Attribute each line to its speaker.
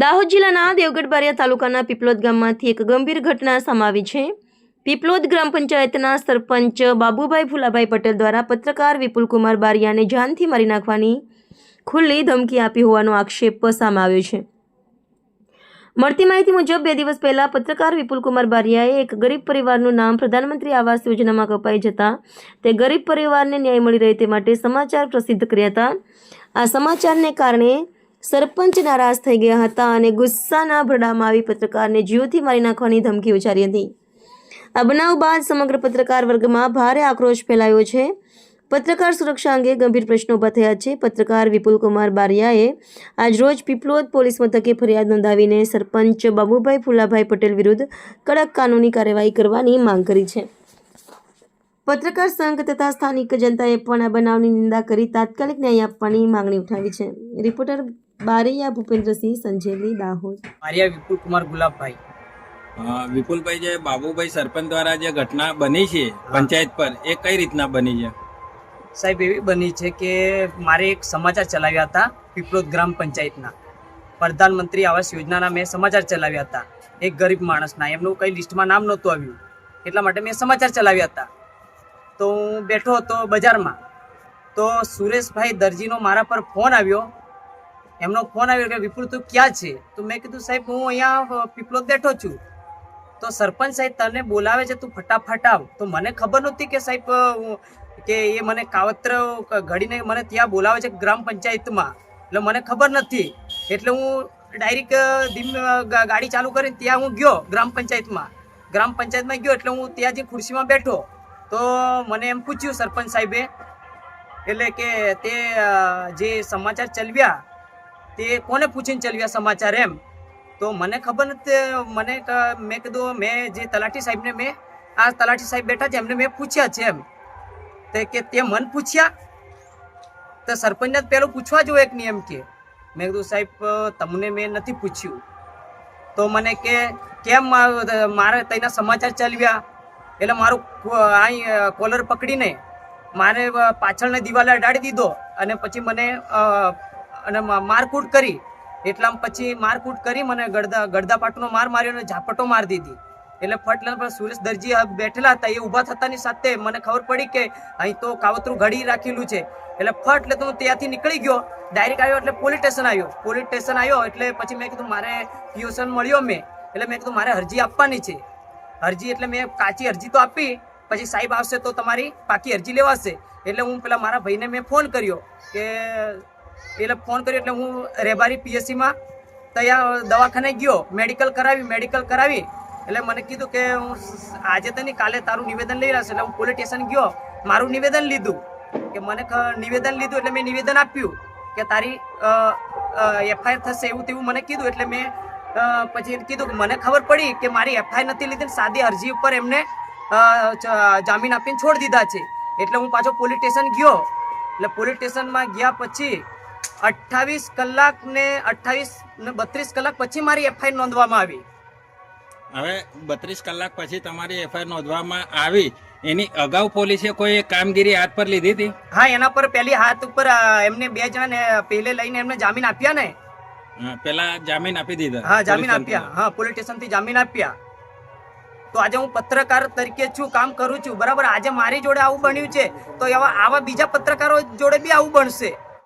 Speaker 1: દાહોદ જિલ્લાના દેવગઢ બારિયા તાલુકાના પીપલોદ ગામમાંથી એક ગંભીર ઘટના સામે આવી છે। પીપલોદ ગ્રામ પંચાયતના સરપંચ બાબુભાઈ ફુલાભાઈ પટેલ દ્વારા પત્રકાર વિપુલકુમાર બારિયાને જાનથી મારી નાખવાની ખુલ્લી ધમકી આપી હોવાનો આક્ષેપ સામે આવ્યો છે। મળતી માહિતી મુજબ 2 દિવસ પહેલા પત્રકાર વિપુલકુમાર બારિયાએ એક ગરીબ પરિવારનું નામ પ્રધાનમંત્રી આવાસ યોજનામાં કપાઈ જતા તે ગરીબ પરિવારને ન્યાય મળી રહે તે માટે સમાચાર પ્રસિદ્ધ કર્યા હતા। આ સમાચારને કારણે સરપંચ નારાજ થઈ ગયા હતા અને ગુસ્સાના ભરડામાં આવી પત્રકારને જીવથી મારી નાખવાની ધમકી ઉચ્ચારી હતી। આ બનાવ બાદ સમગ્ર પત્રકાર વર્ગમાં ભારે આક્રોશ ફેલાયો છે। પત્રકાર સુરક્ષા અંગે ગંભીર પ્રશ્નો ઊભા થયા છે। પત્રકાર વિપુલકુમાર બારિયાએ આજરોજ પીપલોદ પોલીસ મથકે ફરિયાદ નોંધાવીને સરપંચ બાબુભાઈ ફુલાભાઈ પટેલ વિરુદ્ધ કડક કાનૂની કાર્યવાહી કરવાની માંગ કરી છે। પત્રકાર સંઘ તથા સ્થાનિક જનતાએ પણ આ બનાવની નિંદા કરી તાત્કાલિક ન્યાય આપવાની માંગણી ઉઠાવી છે। રિપોર્ટર બારિયા ભૂપેન્દ્રસિંહ સંજેલી, દાહોદ।
Speaker 2: બારિયા વિપુલકુમાર ગુલાબભાઈ।
Speaker 3: વિપુલભાઈ, જે બાબુભાઈ સરપંચ દ્વારા જે ઘટના બની છે પંચાયત પર, એ કઈ રીતના બની છે?
Speaker 2: સાહેબ, એવી બની છે કે મારે એક સમાચાર ચલાવ્યા હતા પીપલોદ ગ્રામ પંચાયતના, પ્રધાનમંત્રી આવાસ યોજનાના મેં સમાચાર ચલાવ્યા હતા। એક ગરીબ માણસના, એમનું કંઈ લિસ્ટમાં નામ નહોતું આવ્યું, એટલા માટે મેં સમાચાર ચલાવ્યા હતા। તો હું બેઠો હતો બજારમાં, તો સુરેશભાઈ દરજીનો મારા પર ફોન આવ્યો। એમનો ફોન આવ્યો કે વિપુલ તું ક્યાં છે? તો મેં કીધું સાહેબ હું અહીંયા પીપલોદ બેઠો છું। તો સરપંચ સાહેબ તને બોલાવે છે, તું ફટાફટ આવ। તો મને ખબર નહોતી કે સાહેબ કે એ મને કાવત્ર ઘડીને મને ત્યાં બોલાવે છે ગ્રામ પંચાયતમાં, એટલે મને ખબર નથી। એટલે હું ડાયરેક્ટ ગાડી ચાલુ કરીને ત્યાં હું ગયો ગ્રામ પંચાયતમાં ગયો। એટલે હું ત્યાં જે ખુરશીમાં બેઠો તો મને એમ પૂછ્યું સરપંચ સાહેબે, એટલે કે તે જે સમાચાર ચલાવ્યા તે કોને પૂછીને ચલાવ્યા સમાચાર એમ? તો મને ખબર નથી। મેં કીધું મેં જે તલાટી સાહેબને મેં આ તલાટી સાહેબ બેઠા છે એમને મેં પૂછ્યા છે એમ। કે તે મન પૂછ્યા? તો સરપંચને પેલું પૂછવા જોઈએ કે નહીં એમ કે। મેં કીધું સાહેબ તમને મેં નથી પૂછ્યું। તો મને કે કેમ મારે તેના સમાચાર ચલાવ્યા? એટલે મારું અહીં કોલર પકડીને મારે પાછળની દિવાલે અડાડી દીધો અને પછી મને મારકૂટ કરી। એટલામાં પછી મારકૂટ કરી મને ગળદાપાટનો માર માર્યો અને ઝાપટો મારી દીધી। એટલે ફટ સુરેશ દરજી બેઠેલા હતા, એ ઊભા થતાની સાથે મને ખબર પડી કે અહીં તો કાવતરું ઘડી રાખેલું છે। એટલે ફટ એટલે તો હું ત્યાંથી નીકળી ગયો, ડાયરેક્ટ આવ્યો એટલે પોલીસ સ્ટેશન આવ્યો। એટલે પછી મેં કીધું મારે પીઓસન મળ્યો મેં, એટલે મેં કીધું મારે અરજી આપવાની છે। અરજી એટલે મેં કાચી અરજી તો આપી, પછી સાહેબ આવશે તો તમારી પાકી અરજી લેવાશે। એટલે હું પેલા મારા ભાઈને મેં ફોન કર્યો એટલે હું રેબારી પીએસસીમાં ત્યાં દવાખાને ગયો, મેડિકલ કરાવી। એટલે મને કીધું કે હું આજે તો નહીં કાલે તારું નિવેદન લઈ રહેશે। એટલે હું પોલીસ સ્ટેશન ગયો, મારું નિવેદન લીધું એટલે મેં નિવેદન આપ્યું કે તારી એફઆઈઆર થશે એવું તેવું મને કીધું। એટલે મેં પછી કીધું કે મને ખબર પડી કે મારી એફઆઈઆર નથી લીધી, સાદી અરજી ઉપર એમને જામીન આપીને છોડી દીધા છે। એટલે હું પાછો પોલીસ સ્ટેશન ગયો। એટલે પોલીસ સ્ટેશનમાં ગયા પછી 28 કલાક ને 32 કલાક પછી મારી એફઆઈઆર નોંધવામાં આવી।
Speaker 3: હવે 32 કલાક પછી તમારી એફઆઈઆર નોંધવામાં આવી, એની અગાઉ પોલીસે કોઈ કામગીરી હાથ પર લીધી હતી?
Speaker 2: હા, એના પર પહેલી હાથ ઉપર એમને 2 જણાને પહેલે લઈને એમને જામીન આપ્યા ને।
Speaker 3: પેલા જામીન આપી દીધા? હા,
Speaker 2: જામીન આપ્યા। હા, પોલીસ સ્ટેશન થી જામીન આપ્યા। તો આજે હું પત્રકાર તરીકે છું, કામ કરું છું, બરાબર। આજે મારી જોડે આવું બન્યું છે તો આવા બીજા પત્રકારો જોડે બી આવું બનશે।